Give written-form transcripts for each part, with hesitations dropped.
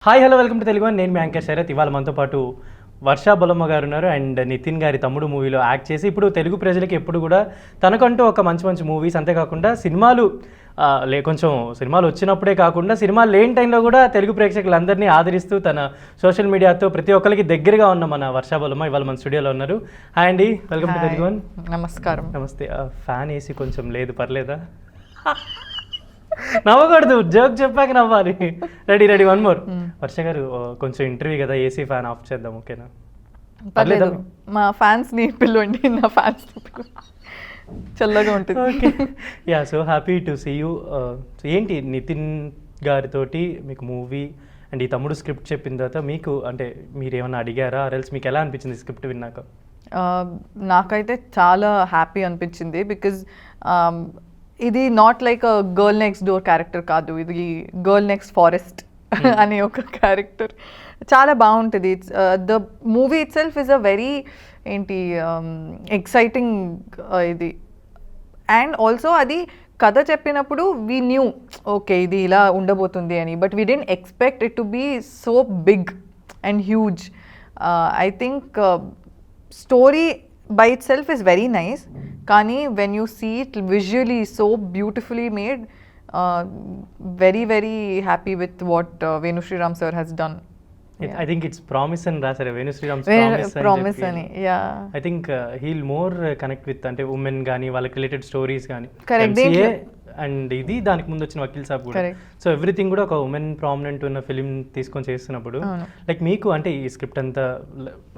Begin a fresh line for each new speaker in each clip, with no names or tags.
Hi hello welcome to Telugu one. నేను మీ anchor Sarath. ఇవాళ మనతో పాటు వర్షా బొలమ్మ గారు ఉన్నారు. అండ్ నితిన్ గారి తమ్ముడు మూవీలో యాక్ట్ చేసి ఇప్పుడు తెలుగు ప్రజలకి ఎప్పుడు కూడా తనకంటూ ఒక మంచి మంచి మూవీస్, అంతేకాకుండా సినిమాలు కొంచెం సినిమాలు వచ్చినప్పుడే కాకుండా సినిమాలు లేని టైంలో కూడా తెలుగు ప్రేక్షకులందరినీ ఆదరిస్తూ తన సోషల్ మీడియాతో ప్రతి ఒక్కరికి దగ్గరగా ఉన్న మన వర్షా బొలమ్మ ఇవాళ మన స్టూడియోలో ఉన్నారు. హాయ్ అండి, వెల్కమ్ టు తెలుగు వన్.
నమస్కారం.
నమస్తే. ఫ్యాన్ ఏసీ కొంచెం లేదు, పర్లేదా? నవ్వకూడదు, జోక్ చెప్పాక నవ్వాలి. Ready one more. వర్ష గారు కొంచెం ఇంటర్వ్యూ కదా, ఏసీ ఫ్యాన్ ఆఫ్ చేద్దాం, ఓకేనా?
పర్లేదు, మా ఫ్యాన్స్ ని పిలవండి, నా ఫ్యాన్స్ చల్లగా ఉంటుంది.
Okay, yeah, so happy to see you. ఏంటి నితిన్ గారితోటి మీకు మూవీ అండ్ ఈ తమ్ముడు స్క్రిప్ట్ చెప్పిన తర్వాత మీకు అంటే మీరు ఏమన్నా అడిగారా, ఆర్ఎల్స్ మీకు ఎలా అనిపించింది స్క్రిప్ట్ విన్నాక?
నాకైతే చాలా హ్యాపీ అనిపించింది. బికాజ్ ఇది not like a girl next door character కాదు, ఇది గర్ల్ నెక్స్ట్ ఫారెస్ట్ అనే ఒక క్యారెక్టర్. చాలా బాగుంటుంది. The movie it self is a very exciting ఇది. అండ్ ఆల్సో అది కథ చెప్పినప్పుడు వీ న్యూ ఓకే ఇది ఇలా ఉండబోతుంది అని, but we didn't expect it to be so big and huge. I think story by itself is very nice, kani when you see it visually so beautifully made, very happy with what Venu Sriram sir has done.
I think it's promise and rasare Venu Sriram's
promise ani, yeah.
I think he'll more connect with ante women gaani వాళ్ళకి related stories గానీ.
Correct.
And ఇది దానికి ముందు వచ్చిన వకీల్ సాబ్ కూడా, so everything కూడా ఒక women prominent ఉన్న ఫిలిం తీసుకొని చేస్తున్నప్పుడు లైక్ మీకు అంటే ఈ స్క్రిప్ట్ అంతా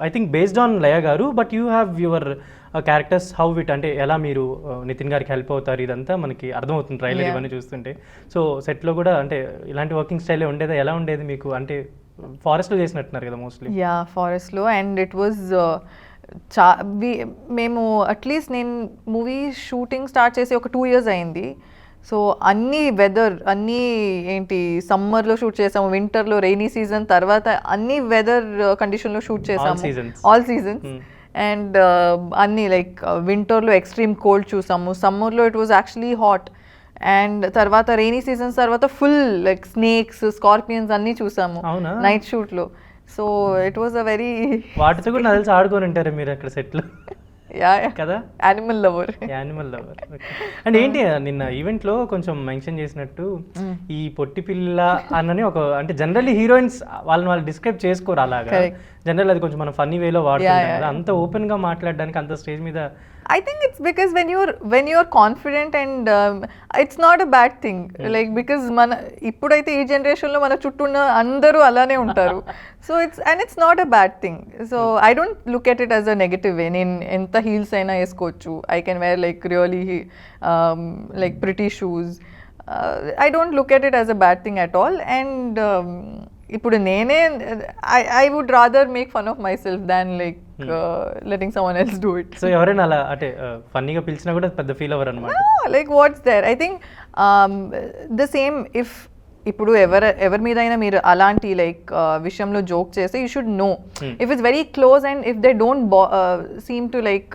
ఐ థింక్ బేస్డ్ ఆన్ లయ గారు, but you have your characters how it అంటే ఎలా మీరు నితిన్ గారికి హెల్ప్ అవుతారు, ఇదంతా మనకి అర్థమవుతుంది ట్రైలర్ ఇవన్నీ చూస్తుంటే. సో సెట్లో కూడా అంటే ఇలాంటి వర్కింగ్ స్టైలే ఉండేదా, ఎలా ఉండేది మీకు? అంటే ఫారెస్ట్లో చేసినట్టున్నారు కదా మోస్ట్లీ.
యా, ఫారెస్ట్లో. అండ్ ఇట్ వాజ్ మేము అట్లీస్ట్ నేను మూవీ షూటింగ్ స్టార్ట్ చేసి ఒక 2 years అయింది. సో అన్ని వెదర్ అన్నీ సమ్మర్లో షూట్ చేసాము, వింటర్లో, రైనీ సీజన్, తర్వాత అన్ని వెదర్ కండిషన్లో షూట్ చేసాము, ఆల్ సీజన్స్. అండ్ అన్నీ లైక్ వింటర్లో ఎక్స్ట్రీమ్ కోల్డ్ చూసాము, సమ్మర్లో it was actually hot, and తర్వాత రైనీ సీజన్స్ తర్వాత ఫుల్ లైక్ స్నేక్స్, స్కార్పియన్స్ అన్నీ చూసాము నైట్ షూట్లో. So it was a very
వాటితో కూడా నాకు తెలిసి ఆడుకొని ఉంటారు మీరు అక్కడ సెట్లో కదా.
Animal lover.
అండ్ ఏంటి నిన్న ఈవెంట్లో కొంచెం మెన్షన్ చేసినట్టు ఈ పొట్టి పిల్ల అన్నని ఒక అంటే జనరల్లీ హీరోయిన్స్ వాళ్ళు డిస్క్రైబ్ చేసుకోరు అలాగా. జనరల్ అది కొంచెం మనం ఫన్నీ వేలో వాడుతుంటాం కదా, అంత ఓపెన్ గా మాట్లాడడానికి అంత స్టేజ్ మీద.
I think it's because when you're confident and it's not a bad thing. Like because ఇప్పుడైతే ఈ జనరేషన్లో మన చుట్టూ ఉన్న అందరూ అలానే ఉంటారు. So it's not a bad thing. So I don't look at it as a negative way. నేను ఎంత హీల్స్ అయినా వేసుకోవచ్చు. I can wear like really like pretty shoes. I don't look at it as a bad thing at all. And ఇప్పుడు నేనే I would rather make fun of myself than like letting someone else do it.
So ఎవరైనా అలా అంటే ఫన్నీగా పిలిచినా కూడా పెద్ద feel అవ్వరు అన్నమాట.
Like what's there. I think the same if ఇప్పుడు ఎవరి మీద అయినా మీరు అలాంటి లైక్ విషయంలో జోక్ చేస్తే you should know if it's very close and if they don't seem to like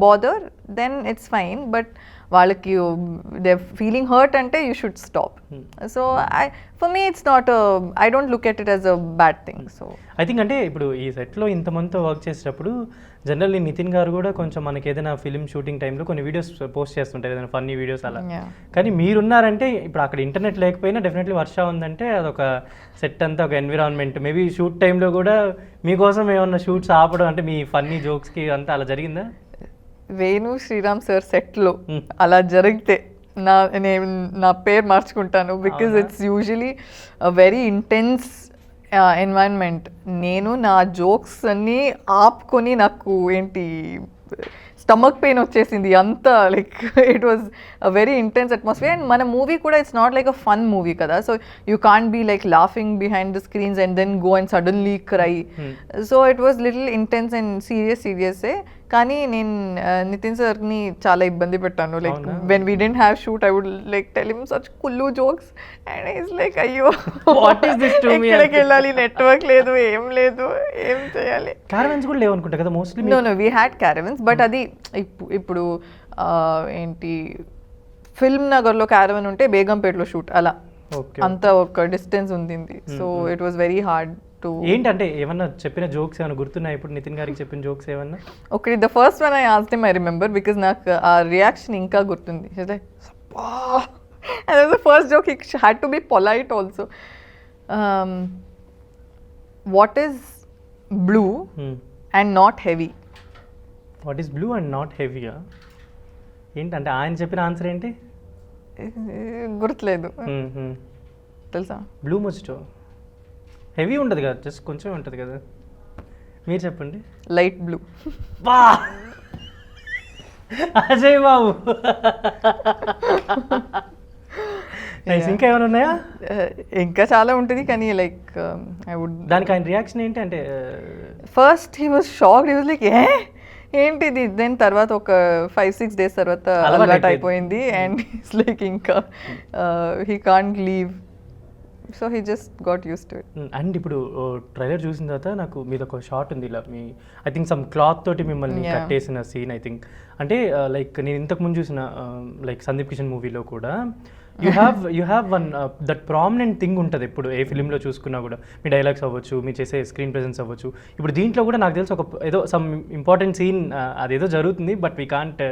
bother then it's fine. But వాళ్ళకి దే ఫీలింగ్ హర్ట్ అంటే you should stop. So for me it's not I don't look at it as a bad thing. So
I think అంటే ఇప్పుడు ఈ సెట్లో ఇంతమందితో work చేసేటప్పుడు generally Nithin garu కూడా కొంచెం మనకి ఏదైనా ఫిలిం షూటింగ్ టైంలో కొన్ని వీడియోస్ పోస్ట్ చేస్తుంటారు, ఏదైనా ఫన్నీ వీడియోస్ అలా. కానీ మీరున్నారంటే ఇప్పుడు అక్కడ ఇంటర్నెట్ లేకపోయినా డెఫినెట్లీ వర్ష ఉందంటే అదొక సెట్ అంతా ఒక ఎన్విరాన్మెంట్. మేబీ షూట్ టైంలో కూడా మీకోసం ఏమన్నా షూట్స్ ఆపడం అంటే మీ ఫన్నీ జోక్స్కి అంతా అలా జరిగిందా?
వేణు శ్రీరామ్ సార్ సెట్లో అలా జరిగితే నేను నా పేరు మార్చుకుంటాను. Because it's usually very intense environment. నేను నా జోక్స్ అన్నీ ఆపుకొని నాకు స్టమక్ పెయిన్ వచ్చేసింది అంతా. Like it was a very intense atmosphere. And మన మూవీ కూడా it's not like a fun movie కదా, so you can't be like laughing behind the screens and then go and suddenly cry. So it was little intense and సీరియసే. కానీ నేను నితిన్ సార్ని చాలా ఇబ్బంది పెట్టాను. Like when we didn't have shoot I would like tell him such కుల్లు jokes and he's like అయ్యో ఎక్కడికి వెళ్ళాలి, నెట్వర్క్ లేదు, ఏం చేయాలి.
క్యారవన్స్ కూడా లేవనుకుంటా కదా mostly.
No we had caravans, but అది ఇప్పుడు ఫిల్మ్ నగర్లో క్యారవన్ ఉంటే బేగంపేటలో షూట్ అలా
ఓకే.
అంత ఒక డిస్టెన్స్ ఉంది. So it was very hard to.
ఏంటంటే ఏమన్నా చెప్పిన జోక్స్ ఏమైనా గుర్తున్నాయి ఇప్పుడు నితిన్ గారికి చెప్పిన జోక్స్ ఏమన్నా?
ఒకటి the first one I asked him, I remember because నాకు ఆ రియాక్షన్ ఇంకా గుర్తుంది. He's like, and that was the first joke. He had to be polite also. What is blue and not heavy?
What is blue and not హెవీగా? ఏంటంటే ఆయన చెప్పిన answer ఏంటి?
గుర్తులేదు, తెలుసా?
బ్లూ మొజిటో హెవీ ఉండదు కదా, జస్ట్ కొంచెం ఉంటుంది కదా. మీరు చెప్పండి.
Light blue.
వా అజయ్ బాబు. ఇంకా ఏమైనా ఉన్నాయా?
ఇంకా చాలా ఉంటుంది కానీ లైక్ ఐ వుడ్.
దానికి ఆయన రియాక్షన్ ఏంటి అంటే?
First he was shocked. He was like ఏంటిది. దెన్ తర్వాత ఒక 5-6 days తర్వాత అలవాటు అయిపోయింది. అండ్ ఇట్స్ లైక్ ఇంకా he can't leave. So he just got used to it.
And ఇప్పుడు ట్రైలర్ చూసిన తర్వాత నాకు మీద ఒక షాట్ ఉంది ఇలా me I think some cloth తోటి మిమ్మల్ని కట్టేసిన సీన్ ఐ థింక్. అంటే లైక్ నేను ఇంతకు ముందు చూసిన లైక్ సందీప్ కిషన్ మూవీలో కూడా you have one that prominent thing ఉంటుంది ఎప్పుడు ఏ ఫిలింలో చూసుకున్నా కూడా. మీ డైలాగ్స్ అవ్వచ్చు, మీ చేసే స్క్రీన్ ప్రెజెన్స్ అవ్వచ్చు. ఇప్పుడు దీంట్లో కూడా నాకు తెలిసి ఒక ఏదో సమ్ ఇంపార్టెంట్ సీన్ అదేదో జరుగుతుంది, but we can't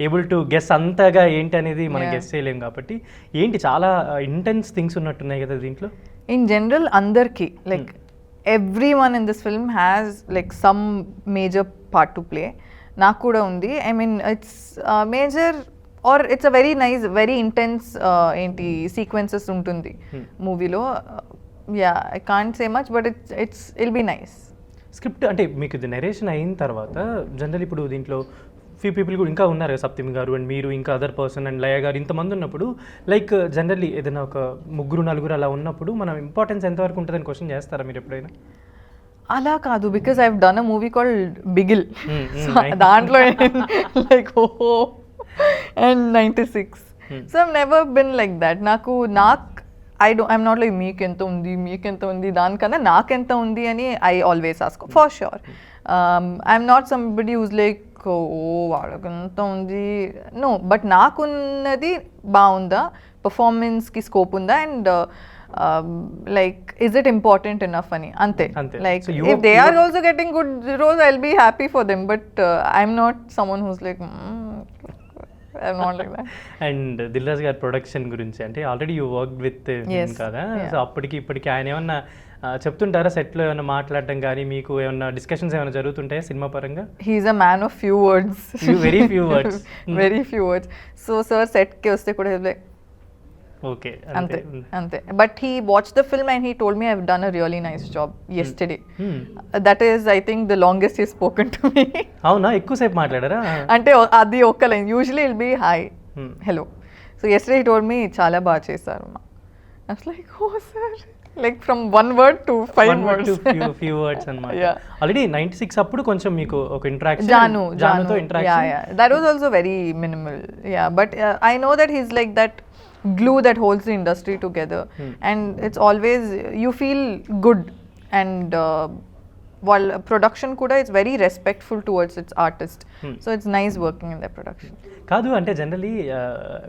able to guess అంతగా ఏంటి అనేది మనం గెస్ చేయలేం. కాబట్టి ఏంటి చాలా ఇంటెన్స్ థింగ్స్ ఉన్నట్టున్నాయి కదా దీంట్లో.
ఇన్ జనరల్ అందరికీ like everyone in this film has like some major part to play. నాకు కూడా ఉంది. I mean it's major or it's a very nice, very intense ఏంటి సీక్వెన్సెస్ ఉంటుంది మూవీలో. Yeah I can't say much but it'll be nice.
Script అంటే మీకు ఇది narration అయిన తర్వాత జనరల్ ఇప్పుడు దీంట్లో ఫ్యూ పీపుల్ కూడా ఇంకా ఉన్నారు కదా, సప్తమి గారు అండ్ మీరు ఇంకా అదర్ పర్సన్ అండ్ లయ గారు ఇంతమంది ఉన్నప్పుడు లైక్ జనరల్లీ ఏదైనా ఒక 3-4 అలా ఉన్నప్పుడు మనం ఇంపార్టెన్స్ ఎంతవరకు ఉంటుందని క్వశ్చన్ చేస్తారా మీరు ఎప్పుడైనా?
అలా కాదు, because I have done a movie called Bigil. దాంట్లో లైక్ ఓహో and 96. So I've never been like that. I'm not like మీకెంత ఉంది దానికన్నా నాకెంత ఉంది అని I always ask for sure. I'm not somebody who's like oh వాళ్ళకంత ఉంది, నో. బట్ నాకున్నది బాగుందా, పర్ఫార్మెన్స్కి స్కోప్ ఉందా, and like is it important enough ani ante. Like so if they are also getting good roles, I'll be happy for them, but I'm not someone who's like I'm not like that.
And Dilraj గారి production గురించి అంటే already you worked with him కదా, so అప్పటికి ఇప్పటికి ఆయన ఏమన్నా చెప్తుంటారా సెట్లో ఏమైనా మాట్లాడడం కానీ మీకు ఏమన్నా డిస్కషన్స్ ఏమైనా జరుగుతుంటాయా సినిమా పరంగా?
He's a man of few words.
Very few words.
Very few words. So sir సెట్కి వస్తే కూడా like
okay
ante but he watched the film and he told me I've done a really nice job yesterday. That is I think the longest he's spoken to me.
avuna ekku sep maatladara
ante adi okka line. Usually it'll be hi, hello. So yesterday he told me chaala baa chesaru ma. I was like oh sir, like from one word to 5 words
to few words anamata.
Yeah,
already 96 appudu koncham meeku oka interaction
Janu
tho interaction.
Yeah, that was also very minimal. Yeah, but I know that he's like that glue that holds the industry together. And it's always you feel good, and while production kuda is very respectful towards its artist. So it's nice working in their production.
కాదు అంటే generally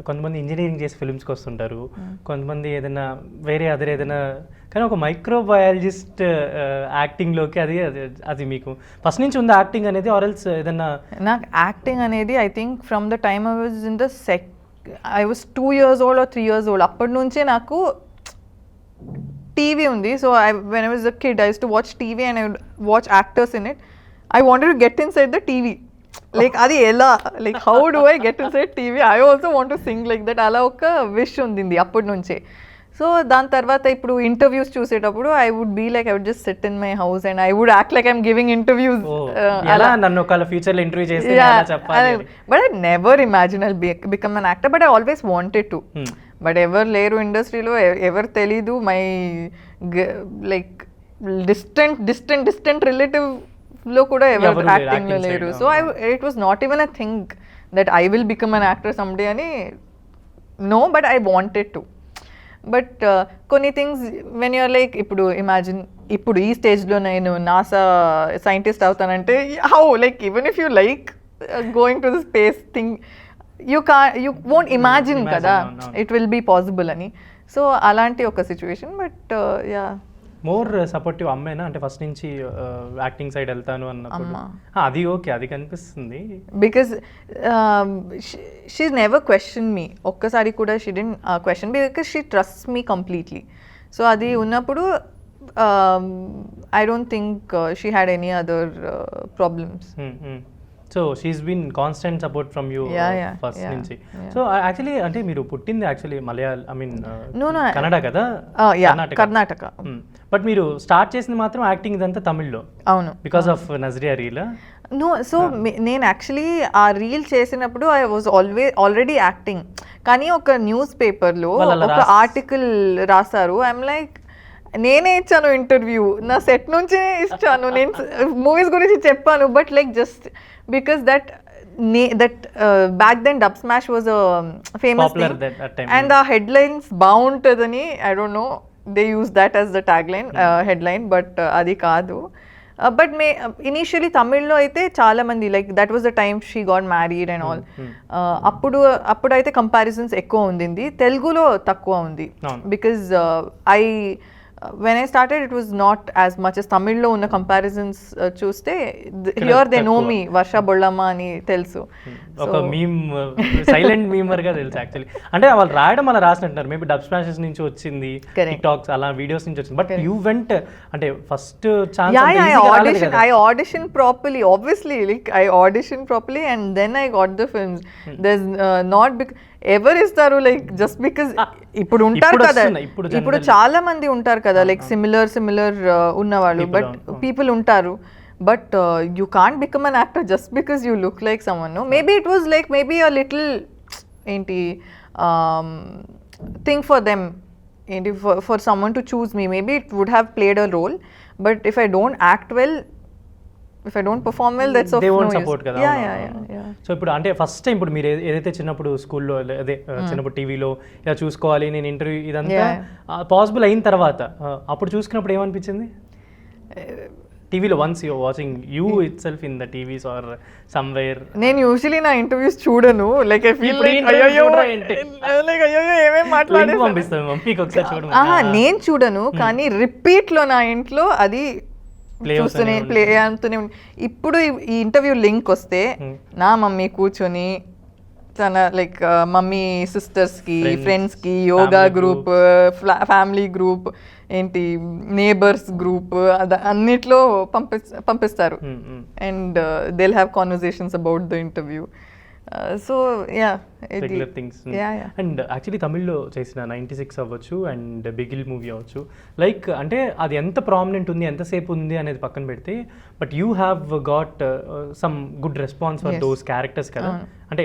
కొంతమంది engineering చేసి ఫిల్మ్స్కి వస్తుంటారు, కొంతమంది ఏదైనా వేరే other ఏదైనా, కానీ ఒక మైక్రోబయాలజిస్ట్ యాక్టింగ్లోకి అది మీకు ఫస్ట్ నుంచి ఉంది యాక్టింగ్ అనేది, ఆర్ ఎల్స్ ఏదైనా?
నాకు యాక్టింగ్ అనేది I think from the time I was in the I was 2 years old or 3 years old. అప్పటి నుంచే నాకు టీవీ ఉంది. So when I was a kid I used to watch TV and I would watch actors in it. I wanted to get inside the TV. Like అది ఎలా, like how do I get inside TV? I also want to sing like that. అలా ఒక wish ఉంది అప్పటి నుంచే. So దాని తర్వాత ఇప్పుడు ఇంటర్వ్యూస్ చూసేటప్పుడు I would be like I would just sit in my house and I would act like I'm giving interviews.
అలా నన్ను ఒకవేళ ఫ్యూచర్లో ఇంటర్వ్యూ చేసి చెప్పాలి.
But I never imagine I'll become an actor, but I always wanted to. But ఎవరు లేరు ఇండస్ట్రీలో, ఎవరు తెలీదు. మై లైక్ డిస్టెంట్ రిలేటివ్ లో కూడా ఎవరు యాక్టింగ్ లో లేరు. So it was not even a thing that I will become an actor someday అని. No, but I wanted to. But కొన్ని థింగ్స్ వెన్ యూఆర్ లైక్, ఇప్పుడు ఇమాజిన్ ఇప్పుడు ఈ స్టేజ్లో నేను నాసా సైంటిస్ట్ అవుతానంటే how, like even if you like going to the space thing, you won't imagine కదా it will be possible అని. So అలాంటి ఒక situation. But yeah,
more supportive అమ్మేనా అంటే ఫస్ట్ నుంచి యాక్టింగ్ సైడ్ వెళ్తాను అన్నప్పుడు? అది ఓకే, అది కనిపిస్తుంది.
Because she never question me, ఒక్కసారి కూడా she didn't question because she trust me completely. So అది ఉన్నప్పుడు I don't think she had any other problems.
So she's been constant support from you first నుంచి. So actually అంటే మీరు పుట్టింది actually I mean Kannada కదా?
Karnataka.
But మీరు start చేసింది మాత్రం యాక్టింగ్ ఇదంతా తమిళ్లో?
అవును,
because of Nazriya reel.
No, so నేను యాక్చువల్లీ ఆ రీల్ చేసినప్పుడు ఐ వాజ్ ఆల్రెడీ యాక్టింగ్. కానీ ఒక న్యూస్ పేపర్లో ఒక ఆర్టికల్ రాశారు. ఐఎమ్ లైక్, నేనే ఇచ్చాను ఇంటర్వ్యూ, నా సెట్ నుంచే ఇచ్చాను, నేను మూవీస్ గురించి చెప్పాను. But like just because that back then Dubsmash was famous thing and ఆ హెడ్లైన్స్ బాగుంటుందని, I don't know, they use that as the tagline headline, but అది కాదు. బట్ ఇనీషియలీ తమిళ్లో అయితే చాలా మంది like that was the time she got married and all. అప్పుడైతే comparisons ఎక్కువ ఉంది, తెలుగులో తక్కువ ఉంది. Because when I started it was not as much as Tamil ఉన్న comparisons చూస్తే here they know me వర్ష బొళ్ళమ్మ అని తెలుసు.
ఒక మీమ్, సైలెంట్ మీమర్ గా తెలుసు యాక్చువల్లీ. అంటే వాళ్ళు రాయడం అలా రాసినట్టున్నారు, మేబీ డబ్ స్మాషెస్ నుంచి వచ్చింది, టిక్ టాక్స్ అలా వీడియోస్ నుంచి వచ్చింది. బట్ యూ వెంట్ అంటే first chance
I auditioned properly, obviously, like I auditioned properly and then I got the films. There's not ఎవరు ఇస్తారు లైక్ జస్ట్ బికాజ్ ఇప్పుడు ఉంటారు కదా, ఇప్పుడు చాలా మంది ఉంటారు కదా లైక్ సిమిలర్ ఉన్నవాళ్ళు, బట్ పీపుల్ ఉంటారు. But you can't become an actor just because you look like someone. Maybe it was like maybe a little ఏంటి థింగ్ ఫర్ దెమ్, ఏంటి for someone to choose me. Maybe it would have played a role, but if I don't act well, if I don't perform well, that's of no
support
use.
కదా.
Yeah.
So ఇప్పుడు అంటే first time ఇప్పుడు మీరు ఏదైతే చిన్నప్పుడు స్కూల్లో అదే చిన్నప్పుడు టీవీలో ఇలా చూసుకోవాలి నేను ఇంటర్వ్యూ ఇదంతా పాసిబుల్ అయిన తర్వాత అప్పుడు చూసుకున్నప్పుడు ఏమనిపించింది? టీవీలో once you watching you itself in the TVs or somewhere.
నేను యూజువల్లీ నా ఇంటర్వ్యూస్ చూడను, లైక్ ఐ ఫీల్ లైక్ అయ్యో ఏమేం మాట్లాడే
పంపిస్తాను మమ్మీకి ఒకసారి చూడము.
నేను చూడను, కానీ రిపీట్ లో నా ఇంట్లో అది చూస్తూనే ప్లే అవుతూనే. ఇప్పుడు ఈ ఇంటర్వ్యూ లింక్ వస్తే నా మమ్మీ కూర్చొని తన లైక్ మమ్మీ సిస్టర్స్కి, ఫ్రెండ్స్కి, యోగా గ్రూప్, ఫ్యామిలీ గ్రూప్, ఏంటి నేబర్స్ గ్రూప్, అన్నిట్లో పంపిస్తారు. And they'll have conversations about the interview. So yeah,
regular things. And actually తమిళ్లో చేసిన 96 అవ్వచ్చు అండ్ బిగిల్ మూవీ అవ్వచ్చు, లైక్ అంటే అది ఎంత ప్రామినెంట్ ఉంది, ఎంతసేపు ఉంది అనేది పక్కన పెడితే, but you have got some good response for those characters కదా. అంటే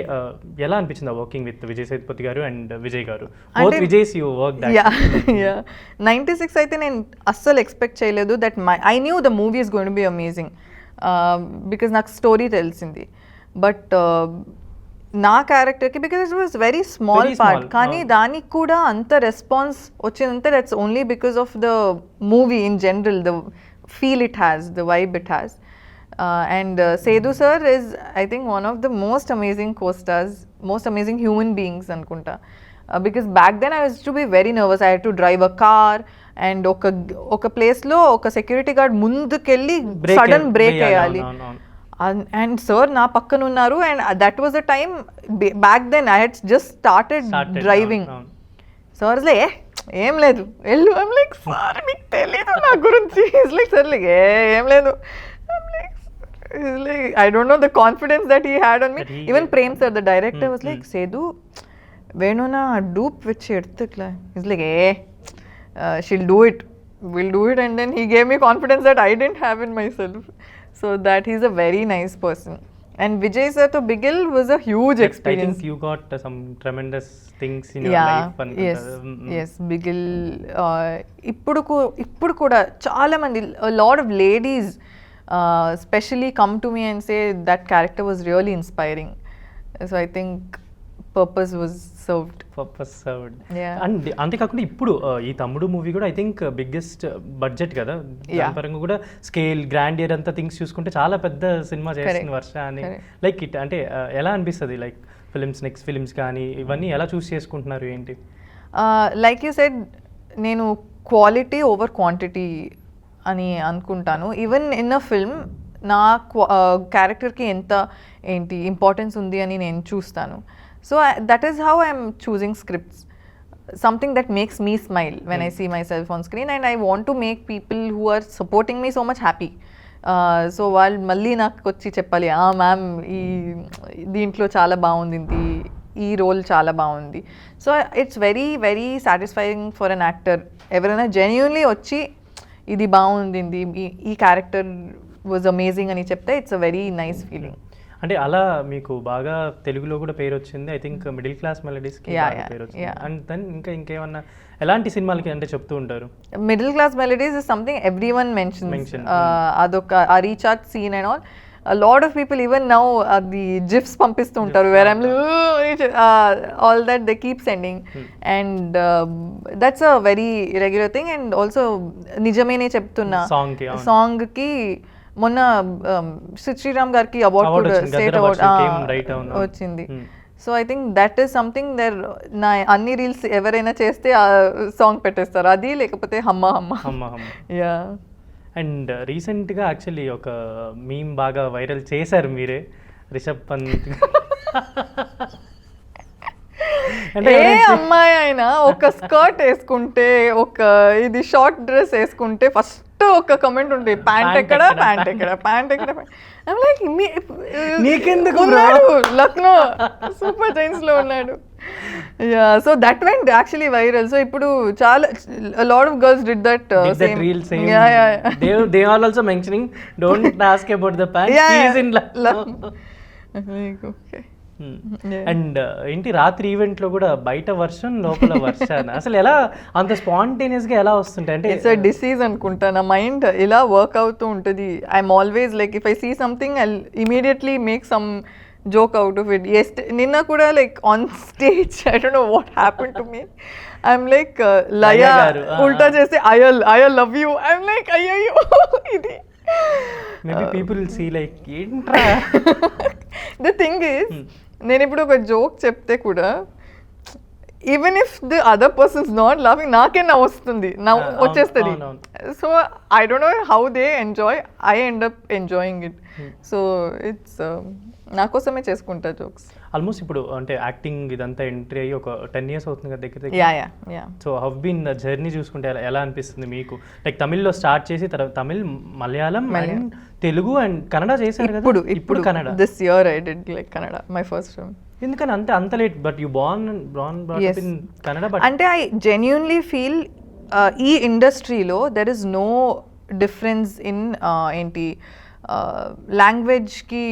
ఎలా అనిపించింది వర్కింగ్ విత్ విజయ్ సేతుపతి గారు అండ్ విజయ్ గారు? Both Vijays you work that.
96 అయితే నేను అస్సలు ఎక్స్పెక్ట్ చేయలేదు that I knew the movie is going to be amazing because నాకు స్టోరీ తెలిసింది. బట్ నా క్యారెక్టర్కి because it was very small part, కానీ దానికి కూడా అంత రెస్పాన్స్ వచ్చిందంటే that's only because of the movie in general, the feel it has, the vibe it has. And Sethu sir is I think one of the most amazing costars, most amazing human beings అనుకుంటా. Because back then I was to be very nervous. I had to drive a car and ఒక ప్లేస్లో ఒక security guard ముందుకెళ్ళి sudden brake వేయాలి. And sir నా పక్కన ఉన్నారు, and that was the time back then I had just started driving. So I was like ఏం లేదు వెళ్ళు. I'm like sir మీకు తెలీదు నా గురించి. He's like sir like ఏం లేదు. I'm like I don't know the confidence that he had on me. Even Prem sir the director was like Sedu వేణునా డూప్ వచ్చి ఎడుతుక్లా. He's like she'll do it, we'll do it. And then he gave me confidence that I didn't have in myself. So that he's a very nice person. And Vijay sir to Bigil was a huge experience.
I think you got some tremendous things in your life.
Yes, Bigil. ఇప్పుడు కూడా చాలా మంది, a lot of ladies especially come to me and say that character was really inspiring. So I think purpose was served.
And అంతేకాకుండా ఇప్పుడు ఈ తమ్ముడు movie కూడా I think biggest budget కదా, దాని పరంగా కూడా స్కేల్, గ్రాండియర్ అంతా థింగ్స్ చూసుకుంటే చాలా పెద్ద సినిమా చేస్తుంది వర్ష అని. లైక్ ఇట్ అంటే ఎలా అనిపిస్తుంది లైక్ ఫిలిమ్స్, నెక్స్ట్ ఫిలిమ్స్ కానీ ఇవన్నీ ఎలా చూస్ చేసుకుంటున్నారు ఏంటి?
లైక్ యూ సెడ్ నేను క్వాలిటీ ఓవర్ క్వాంటిటీ అని అనుకుంటాను. ఈవెన్ ఇన్ అ ఫిల్మ్ నా క్యారెక్టర్కి ఎంత ఏంటి ఇంపార్టెన్స్ ఉంది అని నేను చూస్తాను. So that is how I'm choosing scripts, something that makes me smile when I see myself on screen, and I want to make people who are supporting me so much happy. So వాళ్ళు మళ్ళీ నాకు వచ్చి చెప్పాలి, ma'am ఈ దీంట్లో చాలా బాగుంది, ఈ రోల్ చాలా బాగుంది. So it's very very satisfying for an actor. ఎవరైనా జెన్యూన్లీ వచ్చి ఇది బాగుంది, ఈ క్యారెక్టర్ వాజ్ అమేజింగ్ అని చెప్తే it's a very nice feeling.
అంటే అలా మీకు బాగా తెలుగులో కూడా పేరు వచ్చింది, ఐ థింక్ మిడిల్ క్లాస్ మెలడీస్కి పేరు వచ్చింది. అండ్ దెన్ ఇంకేమన్నా ఎలాంటి సినిమాలకి అంటే చెప్తూ ఉంటారు?
Middle class melodies is something everyone mentions. అదొక ఆ recharge scene and all. A lot of people even now the gifs పంపిస్తూ ఉంటారు where I'm like, all that they keep sending, and that's a very regular thing. And also నిజమేనే చెప్తున్నా song కి మొన్న శ్రీరామ్ గారికి award state award వచ్చింది. So I think that is something there. నా అన్ని రీల్స్ ఎవరైనా చేస్తే ఆ సాంగ్ పెట్టేస్తారు, అది లేకపోతే హమ్మ హమ్మ. యా.
అండ్ రీసెంట్గా యాక్చువల్లీ ఒక మీమ్ బాగా వైరల్ చేశారు మీరే, రిషబ్ పంత్.
ఏ అమ్మాయి అయినా ఒక స్కర్ట్ వేసుకుంటే, ఒక ఇది షార్ట్ డ్రెస్ వేసుకుంటే ఫస్ట్ ఒక కమెంట్ ఉంటుంది, ప్యాంట్ ఎక్కడ.
నీకెందుకు
ఉన్నాడు లక్నో సూపర్ జైన్స్ లో ఉన్నాడు. Yeah, so that went actually viral. So ఇప్పుడు చాలా lot of girls did that same.
They are also mentioning, don't ask about the pants, he is in love.
Okay.
And ఏంటి రాత్రి ఈవెంట్లో కూడా బయట వర్షన్ లోపల వర్షన్, అసలు ఎలా అంత స్పాంటేనియస్గా ఎలా వస్తుంటాయి? అంటే
ఇట్స్ అ డిసీజ్ అనుకుంటా, నా మైండ్ ఇలా వర్క్ అవుతూ ఉంటుంది. I'm always like, if I see something I immediately make some joke out of it. Yes, ninna kuda like on stage, I don't know what happened to me. I'm like Laya ulta cheste I love you. I'm like ayyo idi.
Maybe people will see like entra.
The thing is, నేను ఇప్పుడు ఒక joke చెప్తే కూడా even if the other persons not laughing, నాకే నవ్వు వస్తుంది, నవ్వు వచ్చేస్తుంది. So I don't know how they enjoy, I end up enjoying it. So it's నా కోసమే చేసుకుంటా జోక్స్.
ఆల్మోస్ట్ ఇప్పుడు అంటే యాక్టింగ్ ఇదంతా ఎంట్రీ అయ్యి ఒక 10 years అవుతుంది కదా దగ్గర దగ్గర.
Yeah.
So how been the journey చూసుకుంటే ఎలా అనిపిస్తుంది మీకు? లైక్ తమిళ్లో స్టార్ట్ చేసి తర్వాత తమిళ్, మలయాళం అండ్ తెలుగు అండ్ కన్నడ చేశారు కదా. ఇప్పుడు Kannada.
This year I did like Kannada, my first film.
ఎందుకని అంత late? But you born in Kannada. But
అంటే ఐ జెన్యూన్లీ ఫీల్ ఈ ఇండస్ట్రీలో there is no difference in ఏంటి లాంగ్వేజ్కి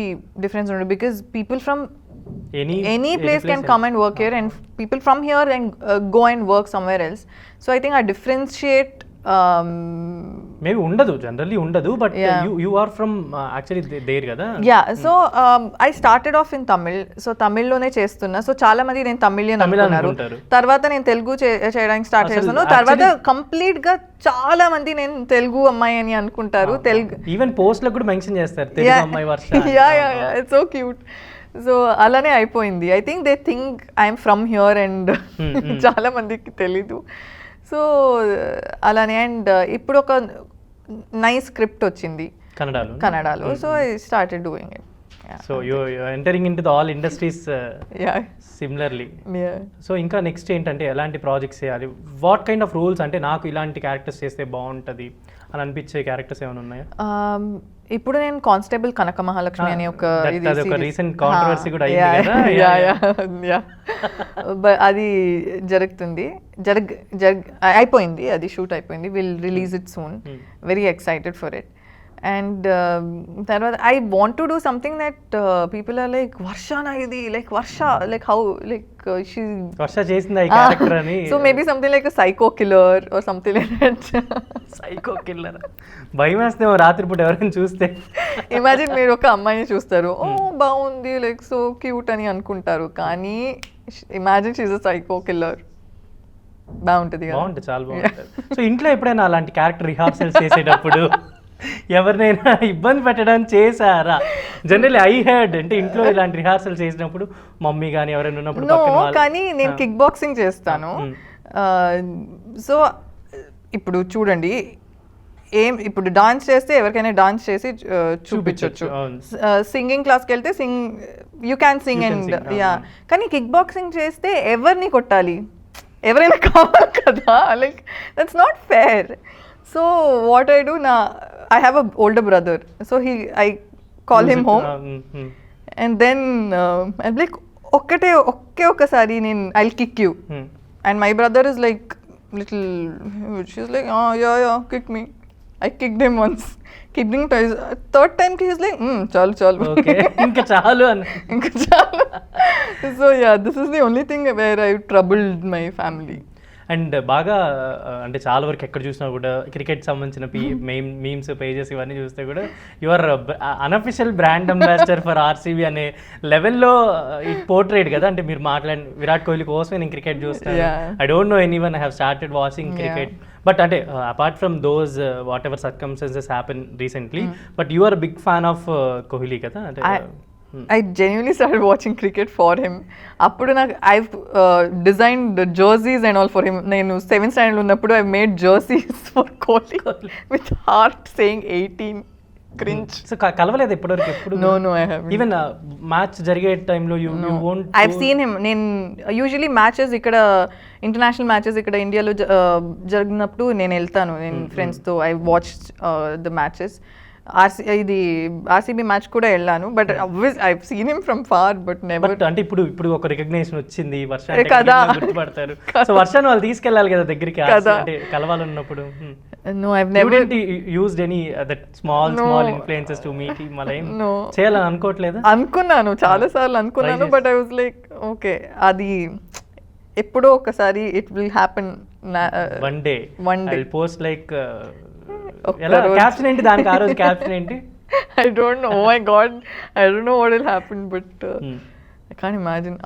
డిఫరెన్స్ ఉండదు, because people from any place can come and work here, and people from here and go and work somewhere else. So I think I differentiate.
Maybe ఉండదు, generally ఉండదు, but you are from actually there కదా.
Yeah, so I started off in Tamil, so తమిళ్లోనే చేస్తున్నా. So చాలా మంది నేను తమిళియన్ అనుకున్నారు, తర్వాత నేను తెలుగు చేయడానికి స్టార్ట్ చేస్తాను. తర్వాత కంప్లీట్ గా చాలా మంది నేను తెలుగు అమ్మాయి అని అనుకుంటారు. తెలుగు
ఈవెన్ పోస్ట్ లో కూడా మెన్షన్ చేస్తారు తెలుగు అమ్మాయి Varsha.
Yeah, it's so cute. So అలానే అయిపోయింది. I think they think I'm from here and చాలా మందికి తెలీదు. సో అలానే. అండ్ ఇప్పుడు ఒక నైస్ స్క్రిప్ట్ వచ్చింది కన్నడలో. So I started doing it.
So you entering into the all industries similarly. So ఇంకా నెక్స్ట్ ఏంటంటే ఎలాంటి ప్రాజెక్ట్స్ చేయాలి? వాట్ కైండ్ ఆఫ్ రోల్స్, అంటే నాకు ఇలాంటి క్యారెక్టర్స్ చేస్తే బాగుంటుంది అని అనిపించే క్యారెక్టర్స్ ఏమైనా ఉన్నాయా?
ఇప్పుడు నేను కానిస్టేబుల్ కనక మహాలక్ష్మి అని ఒక
రీసెంట్ కాంట్రవర్సీ కూడా
అది జరుగుతుంది, అయిపోయింది, అది షూట్ అయిపోయింది. Will release it soon. Very excited for it. And తర్వాత I want to do something that people are like, వర్షనా ఇది, like Varsha, like how, like she
Varsha చేసింది ఈ క్యారెక్టర్ అని.
So maybe something like psycho killer or something like that.
Psycho killer భయం వేస్తేమో రాత్రిపూట ఎవరైనా చూస్తే.
ఇమాజిన్ మీరు ఒక అమ్మాయిని చూస్తారు, ఓ బాగుంది, లైక్ సో క్యూట్ అని అనుకుంటారు, కానీ imagine she is a psycho killer. బాగుంటుంది,
చాలా బాగుంటుంది. సో ఇంట్లో ఎప్పుడైనా అలాంటి క్యారెక్టర్ రిహార్సల్స్ చేసేటప్పుడు ఎవరినైనా ఇబ్బంది పెట్టడం చేశారా? జనరల్లీ ఐ హెర్డ్ అంటే ఇంట్లో ఇలాంటి రిహార్సల్ చేసినప్పుడు మమ్మీ కానీ ఎవరైనా ఉన్నప్పుడు.
కానీ నేను కిక్ బాక్సింగ్ చేస్తాను. సో ఇప్పుడు చూడండి, ఇప్పుడు డాన్స్ చేస్తే ఎవరికైనా డాన్స్ చేసి చూపించవచ్చు, సింగింగ్ క్లాస్కి వెళ్తే you can sing and yeah. కానీ కిక్ బాక్సింగ్ చేస్తే ఎవరిని కొట్టాలి, ఎవరైనా కావాలి కదా, like that's not fair. So what I do, I have a older brother, so I call him home and then I like ఒక్కసారి నేను I kick you, and my brother is like little, she's like, oh yeah kick me. I kicked him once, kicked him twice, third time he's like chalu
okay inka chalu
so yeah, this is the only thing where I troubled my family.
And బాగా అంటే చాలా వరకు ఎక్కడ చూసినా కూడా cricket సంబంధించిన memes pages ఇవన్నీ చూస్తే కూడా your unofficial brand ambassador for RCB అనే లెవెల్లో ఇట్ పోర్ట్రేట్ కదా. అంటే మీరు విరాట్ కోహ్లీ కోసమే నేను క్రికెట్ చూస్తాను, I don't know anyone, I have started watching cricket. But అంటే apart from those whatever circumstances happen recently, but you are big fan of Kohli కదా. అంటే
I genuinely started watching cricket for him. Appudu I've designed jerseys and all for him. Nenu 7th standard unnappudu I made jerseys for Kohli with heart saying 18. Cringe.
So కలవలేదు ఇప్పటివరకు ఎప్పుడు?
No, I haven't.
Even match జరిగే టైంలో you won't.
I've seen him. నేను usually matches ఇక్కడ international matches ఇక్కడ ఇండియాలో జరిగినప్పుడు నేను వెళ్తాను, నేను ఫ్రెండ్స్తో. I watched the matches. ఇది ఆర్సీబీ మ్యాచ్ కూడా వెళ్ళాను, but I've seen him from far, but never.
అంటే ఇప్పుడు ఒక రికగ్నిషన్ వచ్చింది, వర్ష
కదా
గుర్తుపడతారు. సో వర్షాన్ని వాళ్ళు తీసుకెళ్ళాలి కదా దగ్గరికి, అంటే కలవాలన్నప్పుడు.
No, I've never
used any that small influences to meet him. No. చేయాలని అనుకోవట్లేదు.
అనుకున్నాను, చాలా సార్లు అనుకున్నాను, but I was like okay, అది ఎప్పుడో ఒకసారి it will happen
one day. I will post like caption ఏంటి దానికి, ఆ రోజు క్యాప్షన్ ఏంటి?
I don't know. Oh my God, I don't know what will happen, but I can't imagine.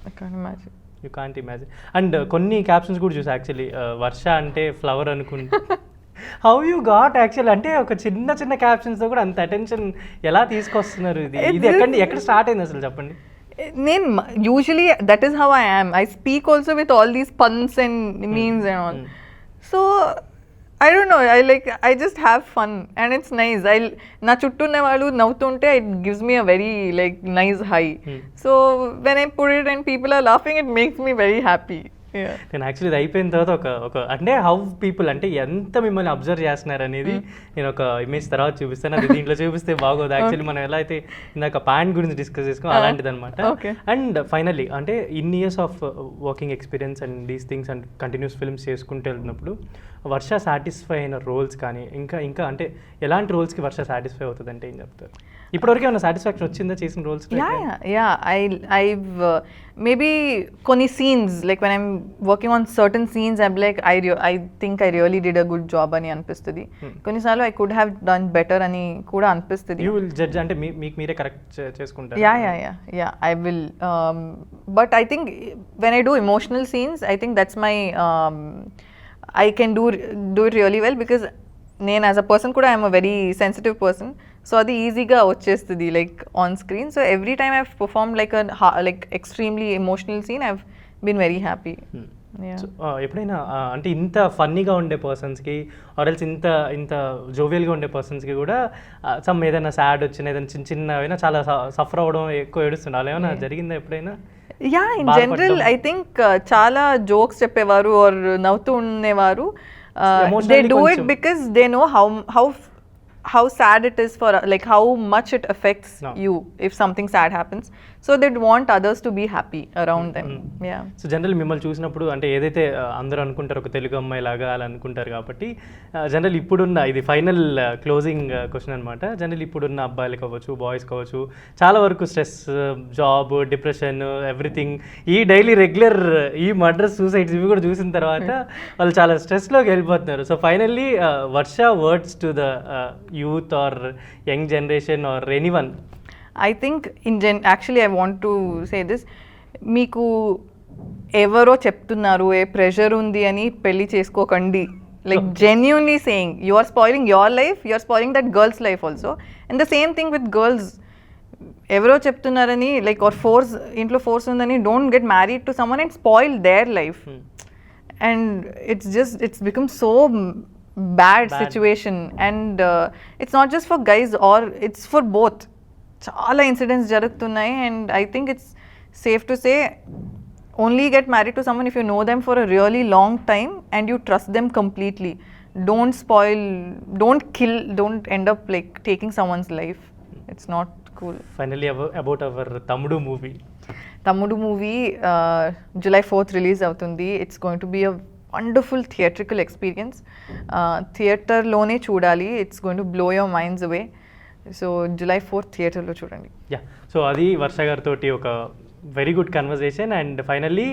I can't imagine.
You can't imagine. And కొన్ని captions కూడా చూసా actually, వర్ష అంటే flower అనుకుంటా. హౌ యూ గాట్ యాక్చువల్, అంటే ఒక చిన్న క్యాప్షన్స్తో కూడా అంత అటెన్షన్ ఎలా తీసుకొస్తున్నారు? ఇది ఎక్కడ స్టార్ట్ అయింది అసలు చెప్పండి.
నేను usually that is how I am. I speak also with all these puns and memes and all. So I don't know, I just have fun and it's nice. నా చుట్టూ ఉన్న వాళ్ళు నవ్వుతుంటే it gives me a very nice high. So when I put it and people are laughing, it makes me very happy.
నేను actually ఇది అయిపోయిన తర్వాత ఒక అంటే హౌ పీపుల్ అంటే ఎంత మిమ్మల్ని అబ్జర్వ్ చేస్తున్నారు అనేది నేను ఒక ఇమేజ్ తర్వాత చూపిస్తాను. అది దీంట్లో చూపిస్తే బాగోదు. యాక్చువల్లీ మనం ఎలా అయితే ఇందాక ప్యాంట్ గురించి డిస్కస్ చేసుకో అలాంటిది అనమాట. అండ్ ఫైనల్లీ అంటే in years of working experience and these things and continuous films చేసుకుంటూ వెళ్తున్నప్పుడు వర్ష సాటిస్ఫై అయిన రోల్స్ కానీ ఇంకా అంటే ఎలాంటి రోల్స్కి వర్ష సాటిస్ఫై అవుతుంది అంటే ఏం చెప్తారు? ఇప్పటివరకు ఏమైనా సాటిస్ఫాక్షన్ వచ్చిందా చేసిన రోల్స్?
I've maybe కొన్ని scenes, like when I'm working on certain scenes, I'm like I think I really did a good job అని అనిపిస్తుంది. కొన్నిసార్లు I could have done better అని కూడా అనిపిస్తుంది.
You will judge అంటే మీకు మీరే కరెక్ట్ చేసుకుంటారు?
Yeah, I will. But I think when I do emotional scenes, I think that's my I can do it really well, because నేను as a person కూడా I'm a very sensitive person. So అది ఈజీగా వచ్చేస్తుంది on screen. So every time I perform extremely emotional scene, I been very happy.
ఎప్పుడైనా అంటే ఇంత ఫన్నీగా ఉండే పర్సన్స్కి ఆర్ఎల్స్ ఇంత జోవియల్గా ఉండే పర్సన్స్కి కూడా సమ్ ఏదైనా సాడ్ వచ్చిన ఏదైనా చిన్న చాలా సఫర్ అవ్వడం, ఎక్కువ ఏడుస్తుండే అలా ఏమైనా జరిగిందా ఎప్పుడైనా?
ఇన్ జనరల్ ఐ థింక్ చాలా జోక్స్ చెప్పేవారు ఆర్ నవ్వుతూ ఉండేవారు. They do it because they know how sad it is for, how much it affects you if something sad happens. So they want others to be happy around them. Yeah.
So generally మిమ్మల్ని చూసినప్పుడు అంటే ఏదైతే అందరూ అనుకుంటారు ఒక తెలుగు అమ్మాయి లాగా అలా అనుకుంటారు కాబట్టి జనరల్ ఇప్పుడున్న ఇది ఫైనల్ క్లోజింగ్ క్వశ్చన్ అనమాట. జనరల్ ఇప్పుడున్న అబ్బాయిలు కావచ్చు, బాయ్స్ కావచ్చు, చాలా వరకు స్ట్రెస్, జాబ్, డిప్రెషన్, ఎవ్రీథింగ్, ఈ డైలీ రెగ్యులర్ ఈ మర్డర్స్, సూసైడ్స్ ఇవి కూడా చూసిన తర్వాత వాళ్ళు చాలా స్ట్రెస్లోకి వెళ్ళిపోతున్నారు. So finally Varsha words to the youth or young generation or anyone?
I think actually I want to say this, మీకు ఎవరో చెప్తున్నారు ఏ ప్రెషర్ ఉంది అని పెళ్లి చేసుకోకండి. Genuinely saying, you are spoiling your life, you are spoiling that girl's life also. And the same thing with girls, ఎవరో చెప్తున్నారని like are force ఇంట్లో ఫోర్స్ ఉందని don't get married to someone and spoil their life. And it's become so bad situation, and it's not just for guys or it's for both. చాలా incidents జరుగుతున్నాయి, and I think it's safe to say only get married to someone if you know them for a really long time and you trust them completely. Don't spoil, don't kill, don't end up like taking someone's life. It's not cool.
Finally, about our Tammudu movie.
Tammudu movie July 4th release అవుతుంది. It's going to be a wonderful theatrical experience. Theater లోనే చూడాలి. It's going to blow your minds away. So July 4th థియేటర్లో చూడండి.
Yeah, so అది వర్ష గారితో ఒక very good conversation. And finally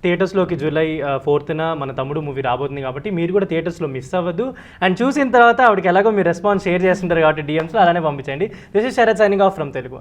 థియేటర్స్లోకి July 4th మన తమ్ముడు మూవీ రాబోతుంది కాబట్టి మీరు కూడా థియేటర్స్లో మిస్ అవ్వద్దు. అండ్ చూసిన తర్వాత ఆవిడకి ఎలాగో మీరు రెస్పాన్స్ షేర్ చేస్తుంటారు కాబట్టి DMస్లో అలానే పంపించండి. This is Sharath signing off from Telugu.